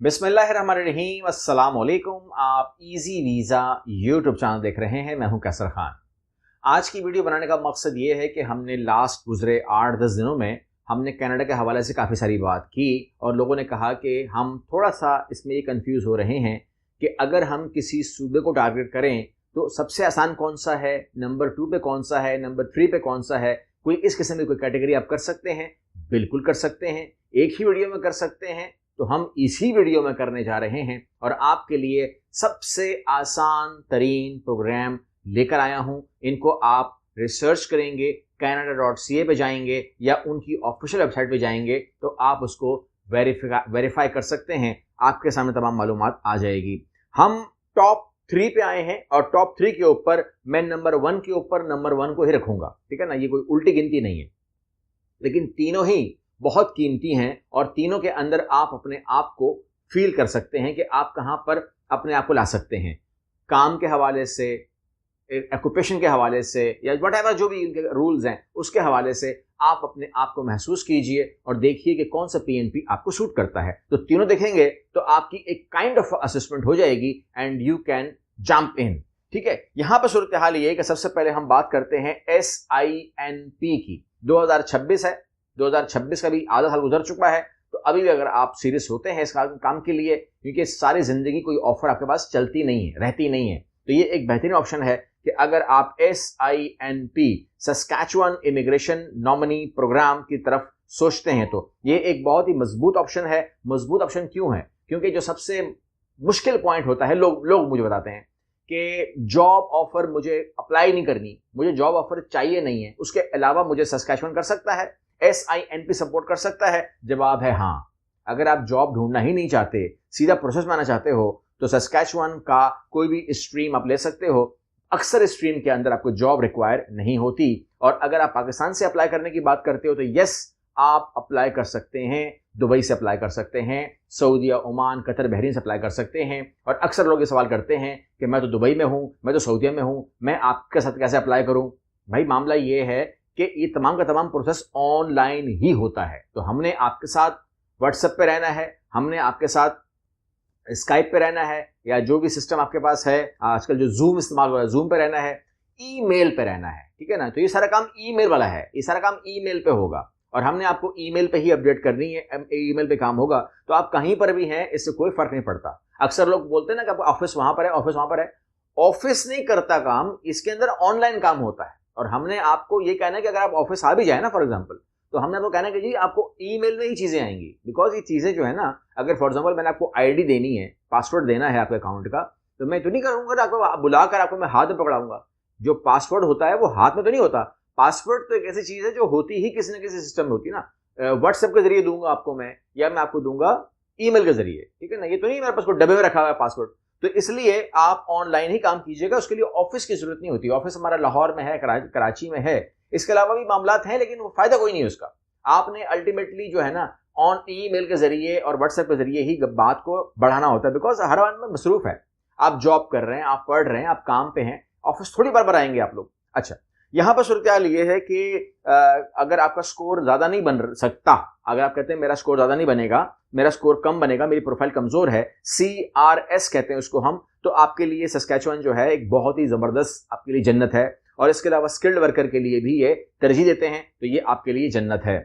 बिस्मिल्लाहिर्रहमानिर्रहीम, अस्सलाम वालेकुम। आप इजी वीज़ा यूट्यूब चैनल देख रहे हैं। मैं हूं कैसर खान। आज की वीडियो बनाने का मकसद ये है कि हमने लास्ट गुजरे 8-10 दिनों में हमने कनाडा के हवाले से काफ़ी सारी बात की और लोगों ने कहा कि हम थोड़ा सा इसमें ये कंफ्यूज हो रहे हैं कि अगर हम किसी सूबे को टारगेट करें तो सबसे आसान कौन सा है, नंबर 2 पे कौन सा है, नंबर 3 पे कौन सा है। कोई इस किस्म की कोई कैटेगरी आप कर सकते हैं? बिल्कुल कर सकते हैं, एक ही वीडियो में कर सकते हैं। तो हम इसी वीडियो में करने जा रहे हैं और आपके लिए सबसे आसान तरीन प्रोग्राम लेकर आया हूं। इनको आप रिसर्च करेंगे, canada.ca पे जाएंगे या उनकी ऑफिशियल वेबसाइट पे जाएंगे तो आप उसको वेरीफाई कर सकते हैं। आपके सामने तमाम मालूमात आ जाएगी। हम टॉप 3 पे आए हैं और टॉप 3 के ऊपर मैं नंबर 1 के ऊपर नंबर 1 को ही रखूंगा, ठीक है ना। ये कोई उल्टी गिनती नहीं है, लेकिन तीनों ही बहुत कीमती हैं और तीनों के अंदर आप अपने आप को फील कर सकते हैं कि आप कहां पर अपने आप को ला सकते हैं। काम के हवाले से, ऑक्यूपेशन के हवाले से या व्हाटएवर जो भी इनके रूल्स हैं उसके हवाले से आप अपने आप को महसूस कीजिए और देखिए कि कौन सा पीएनपी आपको सूट करता है। तो तीनों देखेंगे तो आपकी एक काइंड ऑफ असेसमेंट हो जाएगी and you can jump in, ठीक है। यहां पर सूरत हाल ये है कि सबसे पहले हम बात करते हैं SINP की। 2026 है, 2026 का भी आधा साल गुजर चुका है। तो अभी भी अगर आप सीरियस होते हैं इस काम के लिए, क्योंकि सारी जिंदगी कोई ऑफर आपके पास चलती नहीं है, रहती नहीं है, तो ये एक बेहतरीन ऑप्शन है कि अगर आप SINP Saskatchewan immigration nominee program की तरफ सोचते हैं तो ये एक बहुत ही मजबूत ऑप्शन है। मजबूत ऑप्शन क्यों है? क्योंकि जो सबसे मुश्किल पॉइंट होता है, लोग मुझे बताते हैं कि जॉब ऑफर मुझे अप्लाई नहीं करनी, मुझे जॉब ऑफर चाहिए नहीं है, उसके अलावा मुझे सस्कैचुअन कर सकता है, SINP सपोर्ट कर सकता है। जवाब है हाँ। अगर आप जॉब ढूंढना ही नहीं चाहते, सीधा प्रोसेस में आना चाहते हो, तो सस्कैचुअन का कोई भी स्ट्रीम आप ले सकते हो। अक्सर स्ट्रीम के अंदर आपको जॉब रिक्वायर नहीं होती। और अगर आप पाकिस्तान से अप्लाई करने की बात करते हो तो यस, आप अप्लाई कर सकते हैं, दुबई से अप्लाई कर सकते हैं, सऊदीया, ओमान, कतर, बहरीन से अप्लाई कर सकते हैं। और अक्सर लोग ये सवाल करते हैं कि मैं तो दुबई में हूं, मैं तो सऊदीया में हूं, मैं आपके साथ कैसे अप्लाई करूं? भाई मामला ये है कि ये तमाम का तमाम प्रोसेस ऑनलाइन ही होता है। तो हमने आपके साथ व्हाट्सएप पे रहना है, हमने आपके साथ स्काइप पे रहना है या जो भी सिस्टम आपके पास है, आजकल जो जूम इस्तेमाल हो रहा है, जूम पे रहना है, ईमेल पे रहना है, ठीक है ना। तो ये सारा काम ईमेल वाला है, ये सारा काम ईमेल पे होगा और हमने आपको ईमेल पे ही अपडेट करनी है। ईमेल पे काम होगा तो आप कहीं पर भी हैं, इससे कोई फर्क नहीं पड़ता। अक्सर लोग बोलते हैं ना कि ऑफिस वहां पर है, ऑफिस वहां पर है। ऑफिस नहीं करता काम, इसके अंदर ऑनलाइन काम होता है। और हमने आपको ये कहना है कि अगर आप ऑफिस आ भी जाए ना फॉर एग्जांपल, तो हमने आपको कहना है कि जी आपको ईमेल में ही चीजें आएंगी। बिकॉज ये चीजें जो है ना, अगर फॉर एग्जांपल मैंने आपको आईडी देनी है, पासवर्ड देना है आपके अकाउंट का, तो मैं तो नहीं करूंगा आपको बुलाकर आपको मैं हाथ में पकड़ाऊंगा। जो पासवर्ड होता है वो हाथ में तो नहीं होता। पासवर्ड तो एक ऐसी चीज है जो होती ही किसी न किसी सिस्टम में होती है ना। व्हाट्सएप के जरिए दूंगा आपको मैं, या मैं आपको दूंगा ईमेल के जरिए, ठीक है ना। ये तो नहीं मेरे पास कोई डब्बे में रखा हुआ है पासवर्ड। तो इसलिए आप ऑनलाइन ही काम कीजिएगा, उसके लिए ऑफिस की जरूरत नहीं होती। ऑफिस हमारा लाहौर में है, कराची में है, इसके अलावा भी मामलात हैं, लेकिन वो फायदा कोई नहीं है उसका। आपने अल्टीमेटली जो है ना ऑन ईमेल के जरिए और व्हाट्सएप के जरिए ही बात को बढ़ाना होता है। बिकॉज हर आदमी मसरूफ है, आप जॉब कर रहे हैं, आप पढ़ रहे हैं, आप काम पे हैं, ऑफिस थोड़ी बार आएंगे आप लोग। अच्छा, यहां पर सूरत हाल ये है कि अगर आपका स्कोर ज्यादा नहीं बन सकता, अगर आप कहते हैं मेरा स्कोर ज्यादा नहीं बनेगा, मेरा स्कोर कम बनेगा, मेरी प्रोफाइल कमजोर है, CRS कहते हैं उसको हम, तो आपके लिए सस्कैचुअन जो है एक बहुत ही जबरदस्त आपके लिए जन्नत है। और इसके अलावा स्किल्ड वर्कर के लिए भी ये तरजीह देते हैं, तो ये आपके लिए जन्नत है।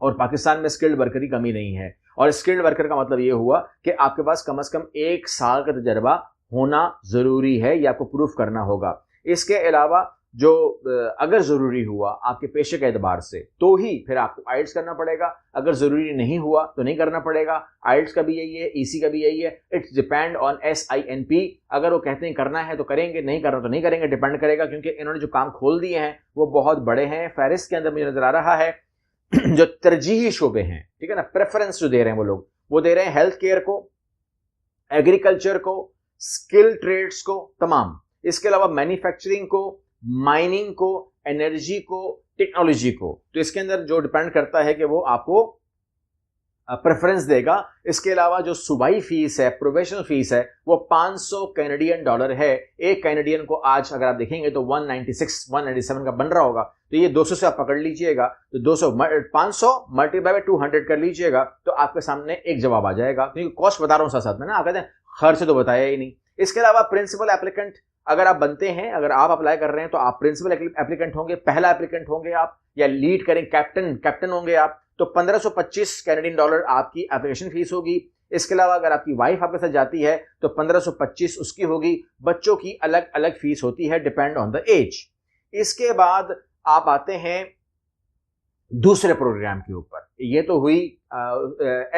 और पाकिस्तान में स्किल्ड वर्कर की कमी नहीं है। और स्किल्ड वर्कर का मतलब ये हुआ कि आपके पास कम से कम 1 साल का तजर्बा होना जरूरी है, ये आपको प्रूफ करना होगा। इसके अलावा जो अगर जरूरी हुआ आपके पेशे के एतबार से तो ही फिर आपको आइल्स करना पड़ेगा, अगर जरूरी नहीं हुआ तो नहीं करना पड़ेगा। आइल्स का भी यही है, EC का भी यही है। It's depend on SINP। अगर वो कहते हैं करना है तो करेंगे, नहीं करना तो नहीं करेंगे, डिपेंड करेगा। क्योंकि इन्होंने जो काम खोल दिए हैं वो बहुत बड़े हैं। फहरिस्त के अंदर मुझे नजर आ रहा है जो तरजीही शोबे हैं, ठीक है ना, प्रेफरेंस जो दे रहे हैं वो लोग, वो दे रहे हैं हेल्थ केयर को, एग्रीकल्चर को, स्किल ट्रेड्स को, तमाम। इसके अलावा मैन्युफैक्चरिंग को, माइनिंग को, एनर्जी को, टेक्नोलॉजी को। तो इसके अंदर जो डिपेंड करता है कि वो आपको प्रेफरेंस देगा। इसके अलावा जो सूबाई फीस है, प्रोफेशनल फीस है, वो 500 कैनेडियन डॉलर है। एक कैनेडियन को आज अगर आप देखेंगे तो 196 197 का बन रहा होगा, तो ये 200 से आप पकड़ लीजिएगा, तो 200 500 मल्टीप्लाई बाय 200 कर लीजिएगा, तो आपके सामने एक जवाब आ जाएगा। क्योंकि कॉस्ट बता रहा हूँ साथ साथ में ना, आप कहते हैं खर्च तो बताया ही नहीं। इसके अलावा प्रिंसिपल एप्लीकेंट अगर आप बनते हैं, अगर आप अप्लाई कर रहे हैं तो आप प्रिंसिपल एप्लीकेंट होंगे, पहला एप्लीकेंट होंगे आप, या लीड करें कैप्टन होंगे आप, तो 1525 कैनेडियन डॉलर आपकी एप्लीकेशन फीस होगी। इसके अलावा अगर आपकी वाइफ आपके साथ जाती है तो 1525 उसकी होगी। बच्चों की अलग अलग फीस होती है, डिपेंड ऑन द एज। इसके बाद आप आते हैं दूसरे प्रोग्राम के ऊपर। ये तो हुई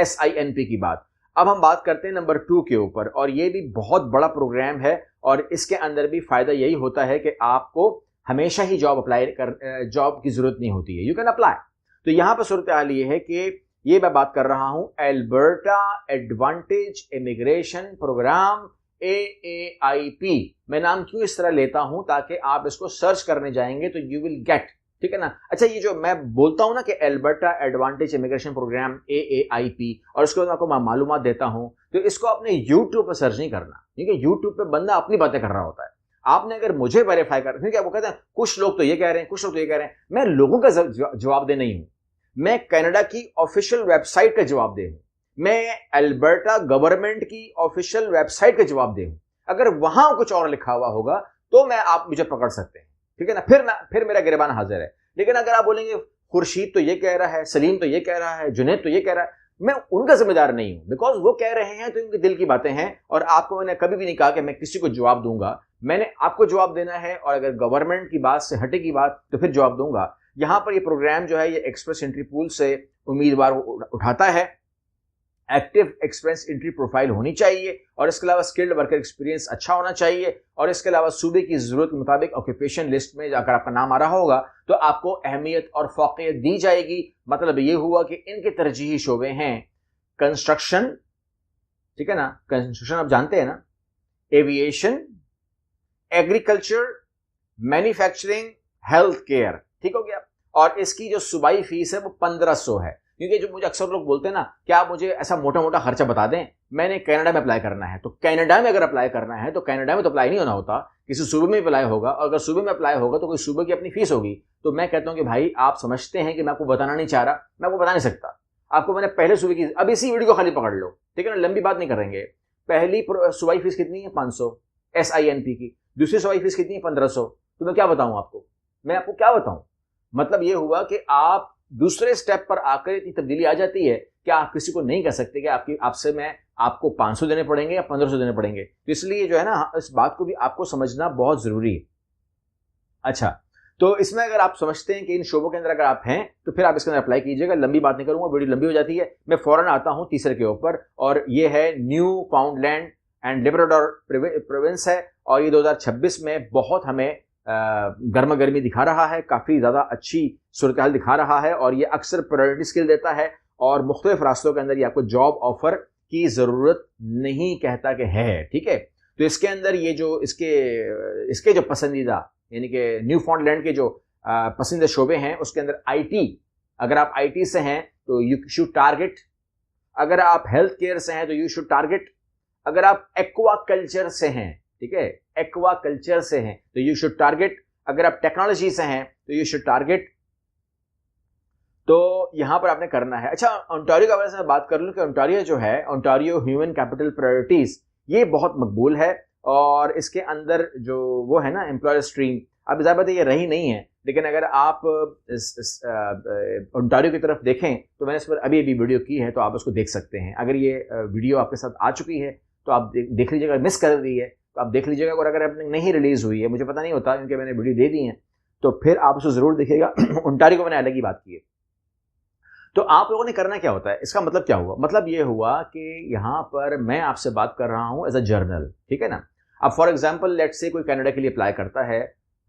SINP की बात। अब हम बात करते हैं नंबर 2 के ऊपर, और ये भी बहुत बड़ा प्रोग्राम है, और इसके अंदर भी फायदा यही होता है कि आपको हमेशा ही जॉब की जरूरत नहीं होती है, यू कैन अप्लाई। तो यहां पर सूरत हाल ये है कि ये मैं बात कर रहा हूं Alberta advantage immigration program, AAIP। मैं नाम क्यों इस तरह लेता हूं, ताकि आप इसको सर्च करने जाएंगे तो यू विल गेट, ठीक है ना। अच्छा, ये जो मैं बोलता हूं ना कि Alberta advantage immigration program AAIP, और उसके बाद आपको मैं मालूमात देता हूं, तो इसको अपने यूट्यूब पर सर्च नहीं करना, क्योंकि यूट्यूब पे बंदा अपनी बातें कर रहा होता है। आपने अगर मुझे वेरीफाई कर, क्योंकि आपको कहते हैं कुछ लोग तो ये कह रहे हैं, कुछ लोग तो ये कह रहे हैं, मैं लोगों का जवाब दे नहीं हूं, मैं कनाडा की ऑफिशियल वेबसाइट का जवाब दे हूं, मैं अल्बर्टा गवर्नमेंट की ऑफिशियल वेबसाइट का जवाब दे हूं। अगर वहां कुछ और लिखा हुआ होगा तो मैं आप मुझे पकड़ सकते हैं, ठीक है ना, फिर मेरा गिरबान हाजिर है। लेकिन अगर आप बोलेंगे खुर्शीद तो ये कह रहा है, सलीम तो ये कह रहा है, जुनैद तो ये कह रहा है, मैं उनका जिम्मेदार नहीं हूं, बिकॉज वो कह रहे हैं तो उनके दिल की बातें हैं। और आपको मैंने कभी भी नहीं कहा कि मैं किसी को जवाब दूंगा, मैंने आपको जवाब देना है, और अगर गवर्नमेंट की बात से हटेगी बात तो फिर जवाब दूंगा। यहां पर ये प्रोग्राम जो है ये एक्सप्रेस एंट्री पूल से उम्मीदवार उठाता है। एक्टिव एक्सप्रेस एंट्री प्रोफाइल होनी चाहिए, और इसके अलावा स्किल्ड वर्कर एक्सपीरियंस अच्छा होना चाहिए, और इसके अलावा सूबे की जरूरत के मुताबिक ऑक्यूपेशन लिस्ट में अगर आपका नाम आ रहा होगा तो आपको अहमियत और फौकियत दी जाएगी। मतलब ये हुआ कि इनके तरजीही शोबे हैं कंस्ट्रक्शन, ठीक है ना, कंस्ट्रक्शन आप जानते हैं ना, aviation, agriculture, manufacturing, health care, ठीक हो गया। और इसकी जो सूबाई फीस है वो 1500 है। क्योंकि जो मुझे अक्सर लोग बोलते हैं ना कि आप मुझे ऐसा मोटा मोटा खर्चा बता दें, मैंने कनाडा में अप्लाई करना है, तो कनाडा में अगर अप्लाई करना है तो कनाडा में तो अप्लाई नहीं होना होता, किसी सूबे में अप्लाई होगा, और अगर सूबे में अप्लाई होगा तो कोई सूबे की अपनी फीस होगी। तो मैं कहता हूं कि भाई आप समझते हैं कि मैं आपको बताना नहीं चाह रहा, मैं आपको बता नहीं सकता। आपको मैंने पहले सूबे की, अब इसी वीडियो को खाली पकड़ लो, ठीक है ना, लंबी बात नहीं करेंगे। पहली सूबाई फीस कितनी है? 500 SINP की। दूसरी सूबाई फीस कितनी है? 1500। तो मैं क्या बताऊं आपको, मैं आपको क्या बताऊं? मतलब ये हुआ कि आप दूसरे स्टेप पर आकर इतनी तब्दीली आ जाती है कि आप किसी को नहीं कह सकते कि आपसे मैं आपको 500 देने पड़ेंगे या 1500 देने पड़ेंगे। तो इसलिए जो है ना, इस बात को भी आपको समझना बहुत जरूरी है। अच्छा, तो इसमें अगर आप समझते हैं कि इन शोबों के अंदर अगर आप हैं तो फिर आप इसके अंदर अप्लाई कीजिएगा। लंबी बात नहीं करूंगा, वीडियो लंबी हो जाती है। मैं फौरन आता हूं तीसरे के ऊपर, और ये है न्यू फाउंडलैंड एंड लिब्राडोर प्रोविंस है, और ये 2026 में बहुत हमें गर्मा गर्मी दिखा रहा है, काफ़ी ज़्यादा अच्छी सूरत हाल दिखा रहा है, और ये अक्सर प्रायोरिटी स्किल देता है, और मुख्तलिफ रास्तों के अंदर ये आपको जॉब ऑफर की ज़रूरत नहीं कहता कि है, ठीक है। तो इसके अंदर ये जो इसके जो पसंदीदा, यानी कि न्यू फाउंडलैंड के जो पसंदीदा शोबे हैं, उसके अंदर IT, अगर आप IT से हैं तो यू शुड टारगेट, अगर आप हेल्थ केयर से हैं तो यू शुड टारगेट, अगर आप एक्वा कल्चर से हैं, ठीक है, एक्वा कल्चर से हैं तो यू शुड टारगेट, अगर आप टेक्नोलॉजी से हैं तो यू शुड टारगेट। तो यहां पर आपने करना है। अच्छा, ओंटारियो का वजह से बात कर लूं कि ओंटारियो जो है, ओंटारियो ह्यूमन कैपिटल प्रायोरिटीज, ये बहुत मकबूल है, और इसके अंदर जो वो है ना एम्प्लॉयर स्ट्रीम, अब ज़ाहिर बात है ये रही नहीं है, लेकिन अगर आप ओंटारियो की तरफ देखें तो मैंने इस पर अभी वीडियो की है, तो आप उसको देख सकते हैं। अगर ये वीडियो आपके साथ आ चुकी है तो आप देख लीजिएगा, मिस कर दी है तो आप देख लीजिएगा, और अगर आपने नहीं रिलीज हुई है, मुझे पता नहीं होता क्योंकि मैंने वीडियो दे दी है, तो फिर आप उसको जरूर देखिएगा। ओंटारियो को मैंने अलग ही बात की है। तो आप लोगों ने करना क्या होता है, इसका मतलब क्या हुआ? मतलब ये हुआ कि यहाँ पर मैं आपसे बात कर रहा हूँ एज अ जर्नल, ठीक है ना। अब फॉर एग्जाम्पल लेट्स से कोई कनाडा के लिए अप्लाई करता है,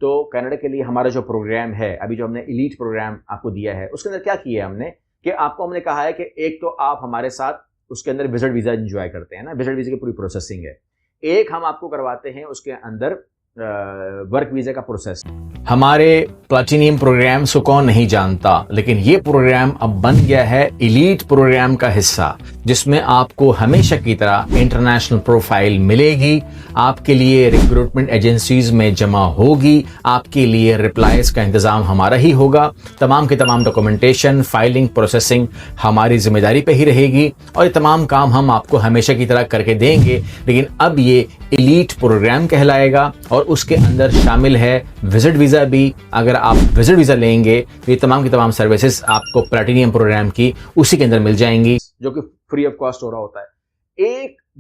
तो कनाडा के लिए हमारा जो प्रोग्राम है, अभी जो हमने एलीट प्रोग्राम आपको दिया है, उसके अंदर क्या किया है हमने कि आपको हमने कहा है कि एक तो आप हमारे साथ उसके अंदर विजिट वीज़ा एंजॉय करते हैं ना, विजिट वीज़ा की पूरी प्रोसेसिंग है। एक हम आपको करवाते हैं उसके अंदर वर्क वीज़ा का प्रोसेस। हमारे प्लैटिनियम प्रोग्राम्स को कौन नहीं जानता, लेकिन ये प्रोग्राम अब बन गया है एलीट प्रोग्राम का हिस्सा, जिसमें आपको हमेशा की तरह इंटरनेशनल प्रोफाइल मिलेगी, आपके लिए रिक्रूटमेंट एजेंसीज में जमा होगी, आपके लिए रिप्लाईज का इंतजाम हमारा ही होगा, तमाम के तमाम डॉक्यूमेंटेशन, फाइलिंग, प्रोसेसिंग हमारी जिम्मेदारी पे ही रहेगी और ये तमाम काम हम आपको हमेशा की तरह करके देंगे। लेकिन अब ये एलीट प्रोग्राम कहलाएगा और उसके अंदर शामिल है विजिट वीज़ा भी। अगर आप विजिट वीज़ा लेंगे तो ये तमाम की तमाम सर्विसेज आपको प्लैटिनियम प्रोग्राम की उसी के अंदर मिल जाएंगी, जो कि फ्री ऑफ कॉस्ट हो रहा होता है।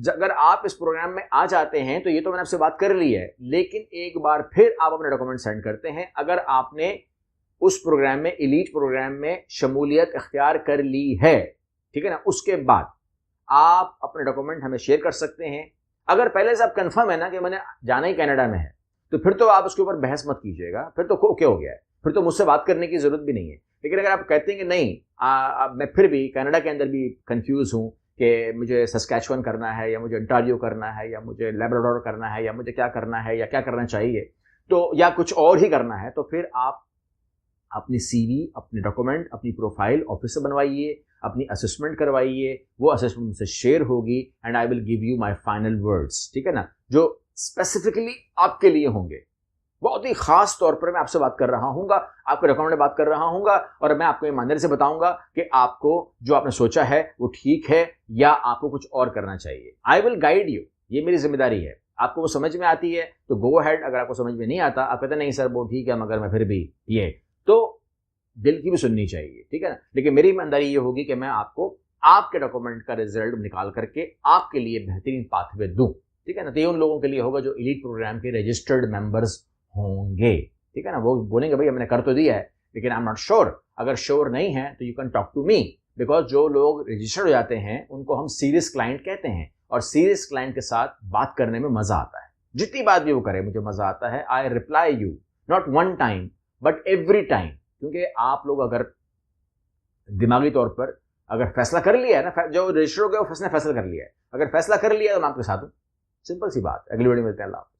अगर आप इस प्रोग्राम में आ जाते हैं तो ये तो मैंने आपसे बात कर ली है, लेकिन एक बार फिर आप अपने डॉक्यूमेंट सेंड करते हैं। अगर आपने उस प्रोग्राम में, एलीट प्रोग्राम में शमूलियत इख्तियार कर ली है, ठीक है ना, उसके बाद आप अपने डॉक्यूमेंट हमें शेयर कर सकते हैं। अगर पहले से आप कंफर्म है ना कि मैंने जाना ही कनाडा में है, तो फिर तो आप उसके ऊपर बहस मत कीजिएगा, फिर तो ओके हो गया है, फिर तो मुझसे बात करने की जरूरत भी नहीं है। लेकिन अगर आप कहते हैं कि नहीं, मैं फिर भी कनाडा के अंदर भी कंफ्यूज हूँ कि मुझे सस्कैचुअन करना है या मुझे ओंटारियो करना है या मुझे लैब्राडोर करना है या मुझे क्या करना है या क्या करना चाहिए, तो या कुछ और ही करना है, तो फिर आप अपनी सीवी, अपने डॉक्यूमेंट, अपनी प्रोफाइल ऑफिस से बनवाइए, अपनी असेसमेंट करवाइए, वो असेसमेंट मुझसे शेयर होगी and I will give you my final words, ठीक है ना, जो स्पेसिफिकली आपके लिए होंगे। बहुत ही खास तौर पर मैं आपसे बात कर रहा हूँगा, आपके डॉक्यूमेंट में बात कर रहा हूँगा और मैं आपको ईमानदारी से बताऊंगा कि आपको जो आपने सोचा है वो ठीक है या आपको कुछ और करना चाहिए। आई विल गाइड यू, ये मेरी जिम्मेदारी है। आपको वो समझ में आती है तो गो अहेड, अगर आपको समझ में नहीं आता, आप कहते नहीं सर वो ठीक है मगर मैं फिर भी ये, तो दिल की भी सुननी चाहिए, ठीक है ना। लेकिन मेरी ईमानदारी ये होगी कि मैं आपको आपके डॉक्यूमेंट का रिजल्ट निकाल करके आपके लिए बेहतरीन पाथवे दूं, ठीक है ना। तो ये उन लोगों के लिए होगा जो एलीट प्रोग्राम के रजिस्टर्ड मेंबर्स होंगे, ठीक है ना। वो बोलेंगे भाई मैंने कर तो दिया है लेकिन आई एम नॉट श्योर। अगर श्योर नहीं है तो you can talk to me, because जो लोग रजिस्टर्ड हो जाते हैं उनको हम सीरियस क्लाइंट कहते हैं और सीरियस क्लाइंट के साथ बात करने में मजा आता है। जितनी बात भी वो करे मुझे मजा आता है। I reply you not one time but every time, क्योंकि आप लोग अगर दिमागी तौर पर अगर फैसला कर लिया है ना, जो रजिस्टर हो गया वो फैसला कर लिया है, अगर फैसला कर लिया तो मैं आपके साथ हूं। सिंपल सी बात। अगली वीडियो में मिलते हैं। अल्लाह।